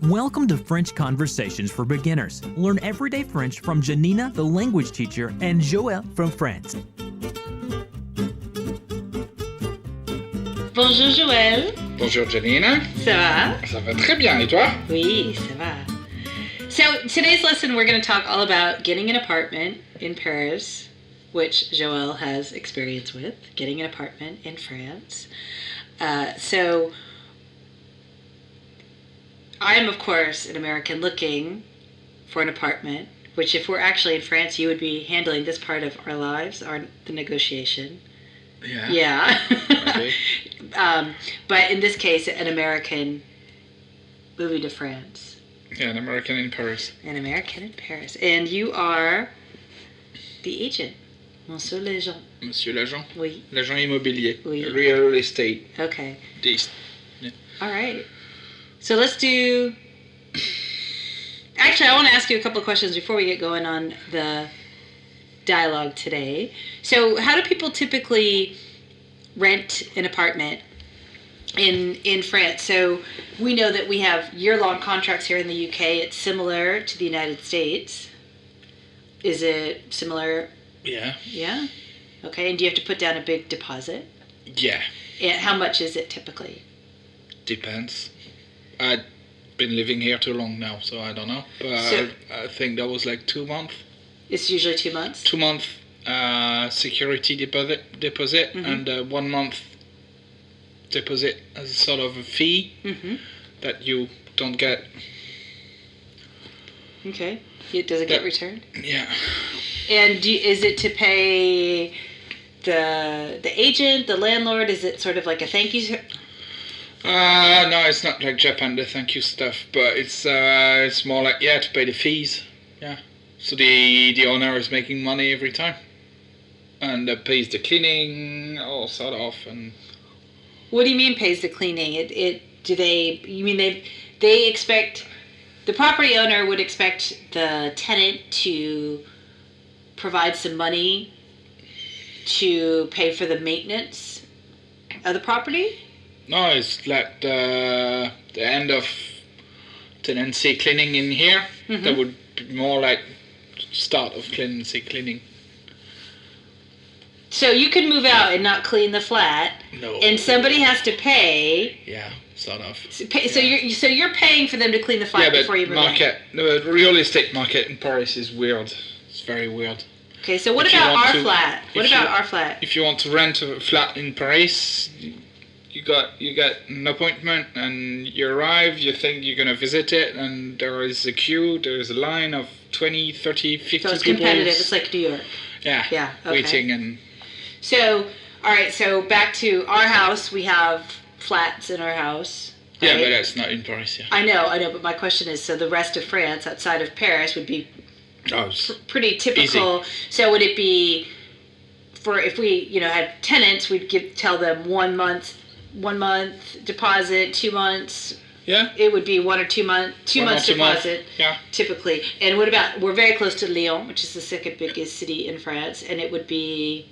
Welcome to French Conversations for Beginners. Learn everyday French from Janina, the language teacher, and Joël from France. Bonjour Joël. Bonjour Janina. Ça va? Ça va très bien, et toi? Oui, ça va. So today's lesson we're going to talk all about getting an apartment in Paris, which Joël has experience with, getting an apartment in France. So I'm, of course, an American looking for an apartment, which if we're actually in France, you would be handling this part of our lives, the negotiation. Yeah. Yeah. Okay. But in this case, an American moving to France. Yeah, an American in Paris. An American in Paris. And you are the agent. Monsieur l'agent. Monsieur l'agent? Oui. L'agent immobilier. Oui. Real estate. Okay. Yeah. All right. So let's do... Actually, I want to ask you a couple of questions before we get going on the dialogue today. So how do people typically rent an apartment in France? So we know that we have year-long contracts here in the UK. It's similar to the United States. Is it similar? Yeah. Yeah? Okay, and do you have to put down a big deposit? Yeah. And how much is it typically? Depends. I've been living here too long now, so I don't know. But So- I think that was like 2 months. It's usually 2 months? 2 month security deposit Mhm. and 1 month deposit as a sort of a fee Mm-hmm. that you don't get. Okay. It doesn't get Yeah. returned? Yeah. And is it to pay the agent, the landlord? Is it sort of like a thank you? No, it's not like Japan, the thank you stuff, but it's more like, yeah, to pay the fees. Yeah. So the owner is making money every time. And pays the cleaning, all sort of, and What do you mean pays the cleaning? You mean they expect, the property owner would expect the tenant to provide some money to pay for the maintenance of the property? no, it's like the end of tenancy cleaning in here. Mhm. That would be more like start of tenancy cleaning. So you can move out and not clean the flat, No. and somebody has to pay. Yeah, sort of. So you're paying for them to clean the flat Yeah, but before you move the real estate market in Paris is weird. It's very weird. in. Okay, so what If you about want our to- flat? What if about you- our flat? If you want to rent a flat in Paris, you got an appointment and you arrive, you think you're going to visit it, and there is a queue, there is a line of 20, 30, 50 So it's people. competitive. It's like New York. Yeah, Yeah, okay. waiting and... So, all right. So back to our house. We have flats in our house. Yeah, right? but that's not in Paris, yeah. I know. But my question is, so the rest of France outside of Paris would be Oh, it's- pretty typical. So would it be if we had tenants, we'd tell them 1 month deposit, 2 months. yeah, It would be 1 or 2 months, 2 1 or months 2 months, deposit. yeah. Typically. And what about, we're very close to Lyon, which is the second biggest city in France, and it would be,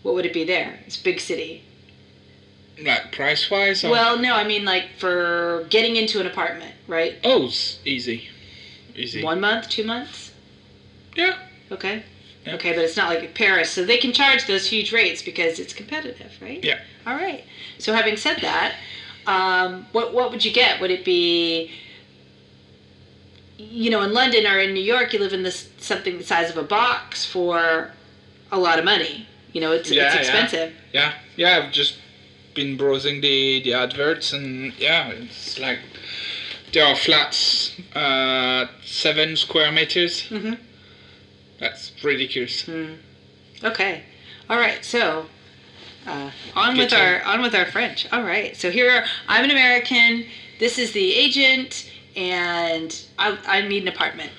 what would it be there? It's a big city. Like price-wise? Or? Well, no, I mean like for getting into an apartment, right? Oh, it's easy. Easy. 1 month, 2 months? Yeah. Okay. Yeah. Okay, but it's not like Paris, so they can charge those huge rates because it's competitive, right? Yeah. All right. So having said that, what would you get? Would it be, in London or in New York, you live in something the size of a box for a lot of money. It's expensive. Yeah, I've just been browsing the adverts, and yeah, it's like there are flats 7 square meters. Mm-hmm. That's ridiculous. Okay. All right. So on with our French. All right. So I'm an American. This is the agent, and I need an apartment.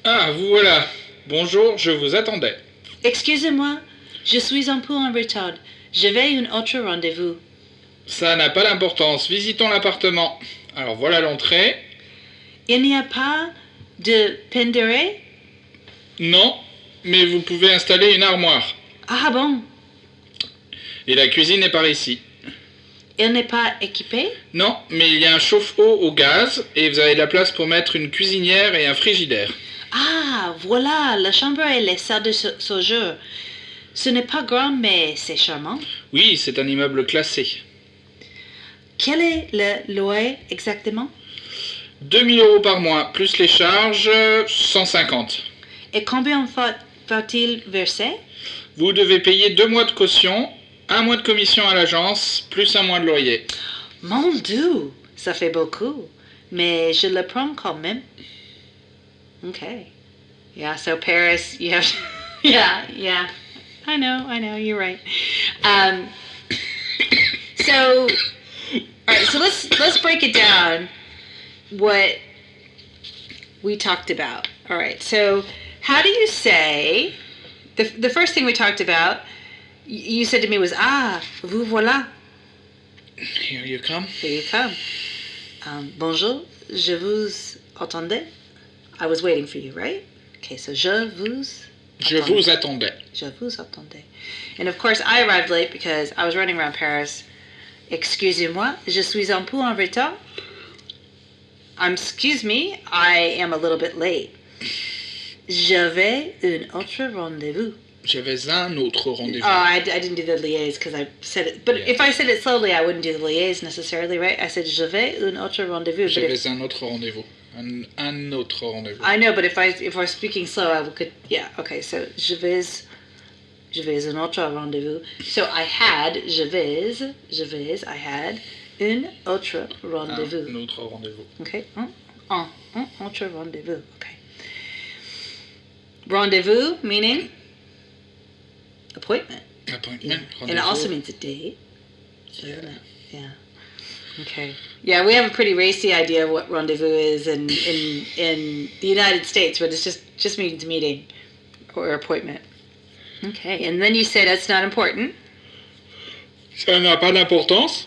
Ah, vous voilà. Bonjour, je vous attendais. Excusez-moi, je suis un peu en retard. J'avais un autre rendez-vous. Ça n'a pas d'importance. Visitons l'appartement. Alors voilà l'entrée. Il n'y a pas de pantry? Non, mais vous pouvez installer une armoire. Ah bon? Et la cuisine est par ici. Il n'est pas équipé? Non, mais il y a un chauffe-eau au gaz et vous avez de la place pour mettre une cuisinière et un frigidaire. Ah, voilà, la chambre et les salles de séjour. Ce n'est pas grand, mais c'est charmant. Oui, c'est un immeuble classé. Quel est le loyer exactement? 2 000 € par mois, plus les charges, 150. Et combien faut-il verser? Vous devez payer 2 mois de caution, 1 mois de commission à l'agence, plus 1 mois de loyer. Mon Dieu, ça fait beaucoup, mais je le prends quand même. Okay. Yeah, so Paris, you have, yeah. I know, you're right. So, all right, so let's break it down. What we talked about. All right, so how do you say the first thing we talked about? You said to me was vous voilà. Here you come. Here you come. Bonjour, je vous attendais. I was waiting for you, right? Okay, so je vous attendais. Je vous attendais. And of course, I arrived late because I was running around Paris. Excusez-moi, je suis un peu en retard. Excuse me, I am a little bit late. J'avais un autre rendezvous. J'avais un autre rendez-vous. Oh, I didn't do the liaise because I said it. But if I said it slowly, I wouldn't do the liaise necessarily, right? I said j'avais un autre rendezvous. J'avais un autre rendez-vous. Un autre rendez-vous. I know, but if I was speaking slow, I could. Yeah. Okay. So j'avais un autre rendezvous. So I had I had un autre rendezvous. Un autre rendez-vous. Okay. Un autre rendezvous. Okay. Rendezvous meaning appointment. Appointment. Yeah. And it also means a date. Doesn't it? Yeah. Okay. Yeah, we have a pretty racy idea of what rendezvous is in the United States, but it just means meeting or appointment. Okay. And then you say that's not important. Ça n'a pas d'importance.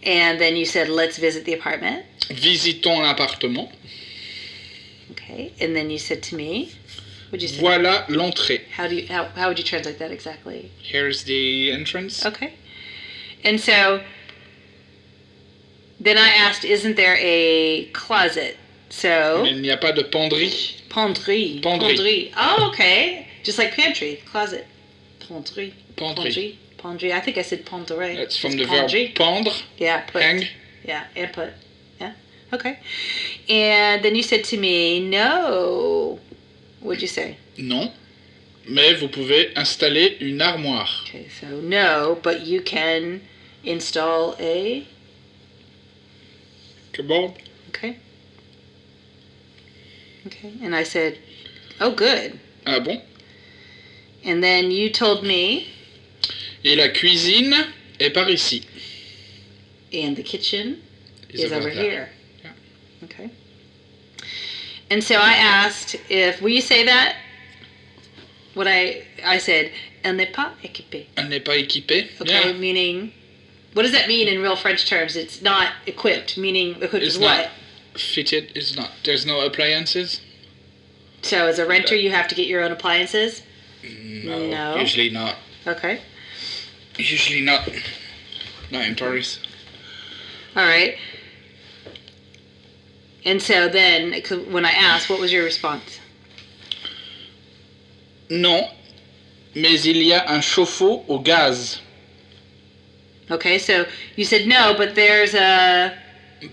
And then you said let's visit the apartment. Visitons l'appartement. Okay. And then you said to me, what'd you say? Voilà l'entrée. How would you translate that exactly? Here's the entrance. Okay. And so then I asked, isn't there a closet? So Il n'y a pas de penderie. Pantry. Oh, okay. Just like pantry, closet. Pantry. I think I said pantry. That's from It's the pantry. verb pendre. Yeah, put. Hang. Yeah, and put. Yeah. Okay. And then you said to me, no. What'd you say? Non. Mais vous pouvez installer une armoire. Okay, so no, but you can install a... Cupboard. Okay. Okay. And I said, oh, good. Ah bon? And then you told me... Et la cuisine est par ici. And the kitchen is over there. here. Yeah. Okay. And so I asked if, will you say that? What I said, elle n'est pas équipée. Elle n'est pas équipée. Okay, Yeah. meaning, what does that mean in real French terms? It's not equipped, meaning equipped It's is not what? fitted. It's not. There's no appliances. So as a renter, you have to get your own appliances? No. Usually not. Okay. Usually not. Not in Paris. All right. And so then, when I asked, what was your response? Non, mais il y a un chauffe-eau au gaz. Okay, so you said no, but there's a...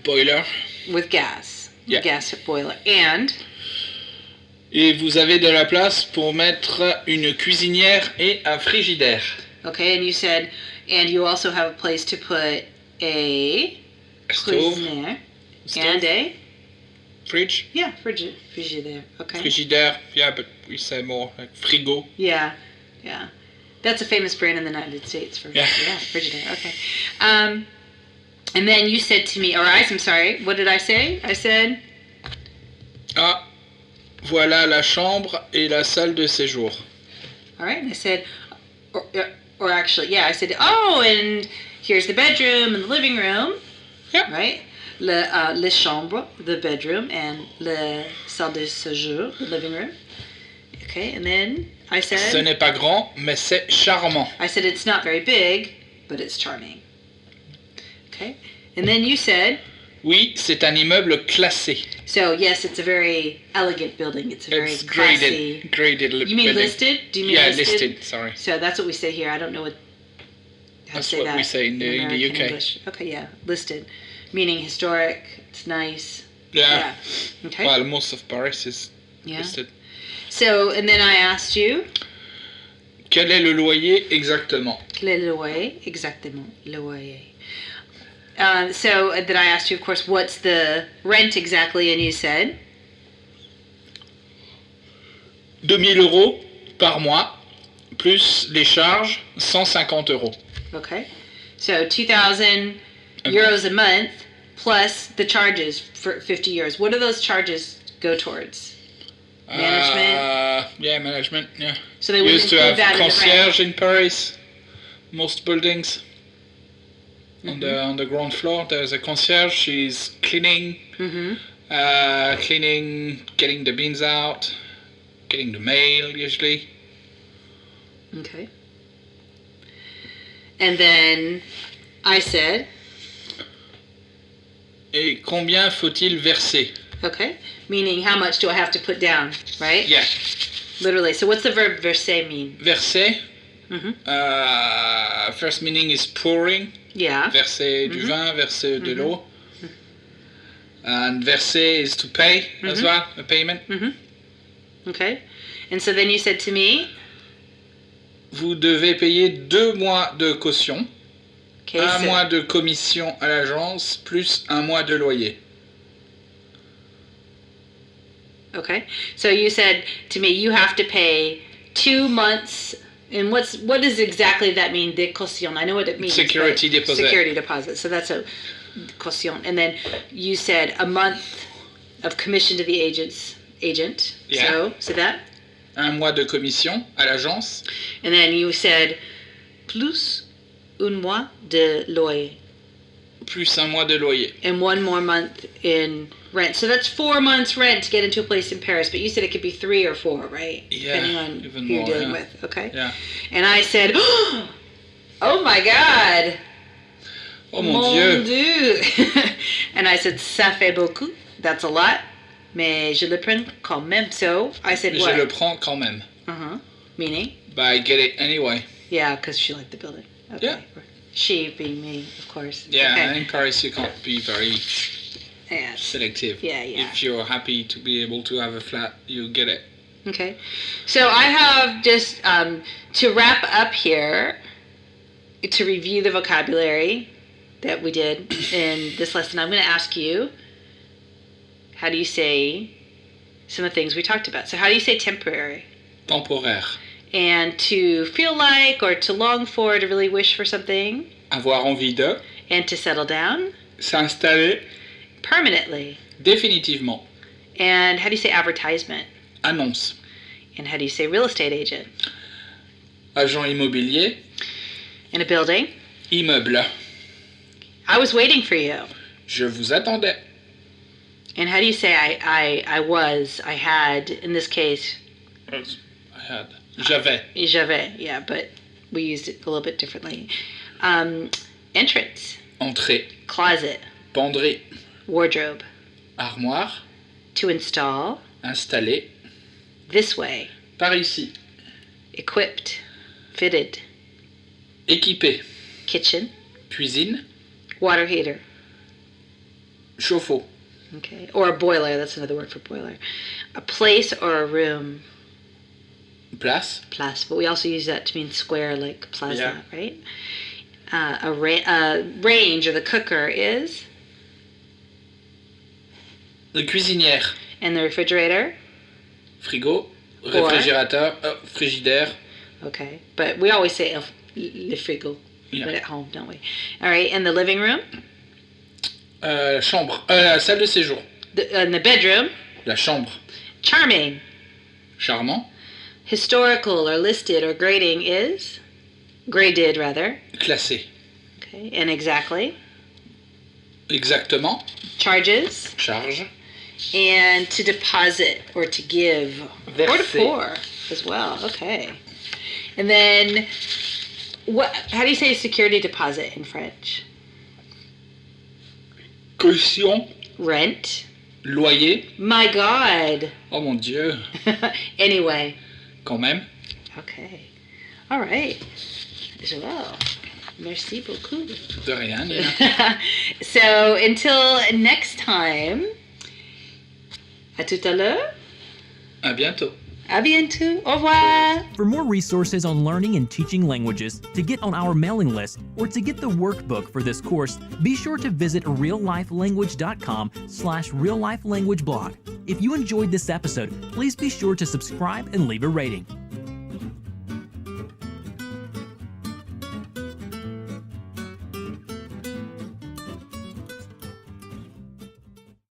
Boiler. With gas. Yeah. Gas boiler. And... Et vous avez de la place pour mettre une cuisinière et un frigidaire. Okay, and you said, and you also have a place to put a... Stove. Cuisinière. Stove. And a... Fridge. Yeah, frigidaire. Okay. Frigidaire. Yeah, but we say more like frigo. Yeah. That's a famous brand in the United States for Frigidaire. Okay. And then you said to me, I'm sorry, what did I say? I said... Ah, voilà la chambre et la salle de séjour. All right, and I said, or actually, yeah, I said, oh, and here's the bedroom and the living room. Yeah. Right? Le chambre, the bedroom, and le salle de séjour, the living room. Okay, and then I said... Ce n'est pas grand, mais c'est charmant. I said it's not very big, but it's charming. Okay. And then you said... Oui, c'est un immeuble classé. So, yes, it's a very elegant building. It's a very It's classy... graded You mean building. listed? Do you mean Yeah, listed? listed, sorry. So that's what we say here. I don't know how That's to say what that we say in the American UK. English. Okay, yeah. Listed. Meaning historic. It's nice. Yeah. Okay. Well, most of Paris is Yeah. listed. So, and then I asked you... Quel est le loyer exactement? Quel est le loyer? Exactement. Loyer. So then I asked you, of course, what's the rent exactly? And you said? 2000 euros par mois, plus les charges, 150 euros. Okay. So 2,000 euros a month plus the charges for 50 years. What do those charges go towards? Management? Yeah, management, yeah. So they would used to include have that in the concierge in Paris. Most buildings. On the ground floor, there's a concierge. She's cleaning, cleaning, getting the bins out, getting the mail usually. Okay. And then I said, Et combien faut-il verser? okay, meaning how much do I have to put down, right? Yeah. Literally. So what's the verb verser mean? Verser. First meaning is pouring. Yeah. Verser du vin, verser de l'eau. And verser is to pay as well, a payment. Okay. And so then you said to me, Vous devez payer 2 mois de caution, okay, 1 mois de commission à l'agence, plus 1 mois de loyer. Okay. So you said to me, you have to pay 2 months. And what does exactly that mean? De caution. I know what it means. Security deposit. Security deposit. So that's a caution. And then you said a month of commission to the agent. Yeah. So that. 1 mois de commission à l'agence. And then you said plus un mois de loyer. Plus 1 mois de loyer. And 1 more month in rent. So that's 4 months rent to get into a place in Paris. But you said it could be 3 or 4, right? Yeah, depending on even who you're more, dealing yeah. with. Okay. Yeah. And I said, oh my God. Oh mon Dieu. And I said, ça fait beaucoup. That's a lot. Mais je le prends quand même. So I said, what? Je le prends quand même. Meaning? But I get it anyway. Yeah, because she liked the building. Okay. Yeah. She being me, of course. Yeah, Okay. in Paris you can't be very Yeah. selective. Yeah. If you're happy to be able to have a flat, you get it. Okay. So I have just, to wrap up here, to review the vocabulary that we did in this lesson, I'm going to ask you, how do you say some of the things we talked about? So how do you say temporary? Temporaire. And to feel like or to long for, to really wish for something. Avoir envie de. And to settle down. S'installer. Permanently. Définitivement. And how do you say advertisement? Annonce. And how do you say real estate agent? Agent immobilier. In a building. Immeuble. I was waiting for you. Je vous attendais. And how do you say I had, in this case? I had. J'avais. J'avais, yeah, but we used it a little bit differently. Entrance. Entrée. Closet. Penderie. Wardrobe. Armoire. To install. Installer. This way. Par ici. Equipped. Fitted. Équipé. Kitchen. Cuisine. Water heater. Chauffe-eau. Okay. Or a boiler. That's another word for boiler. A place or a room. Place. Place. But we also use that to mean square, like plaza, Yeah. right? A range or the cooker is? La cuisinière. And the refrigerator? Frigo. Réfrigérateur. Frigidaire. Okay. But we always say le frigo. Yeah. But at home, don't we? All right. And the living room? Chambre. Salle de séjour. And the bedroom? La chambre. Charming. Charmant. Historical or listed or grading is? Graded, rather. Classé. Okay. And exactly? Exactement. Charges? Charge. And to deposit or to give. Verser. Or to pour as well. Okay. And then, how do you say security deposit in French? Caution. Rent. Loyer. My God. Oh mon Dieu. Anyway. Quand même. Okay. All right. Joelle. Merci beaucoup. De rien, Nina. So until next time, à tout à l'heure. À bientôt. À bientôt. Au revoir. For more resources on learning and teaching languages, to get on our mailing list, or to get the workbook for this course, be sure to visit reallifelanguage.com/reallifelanguageblog. If you enjoyed this episode, please be sure to subscribe and leave a rating.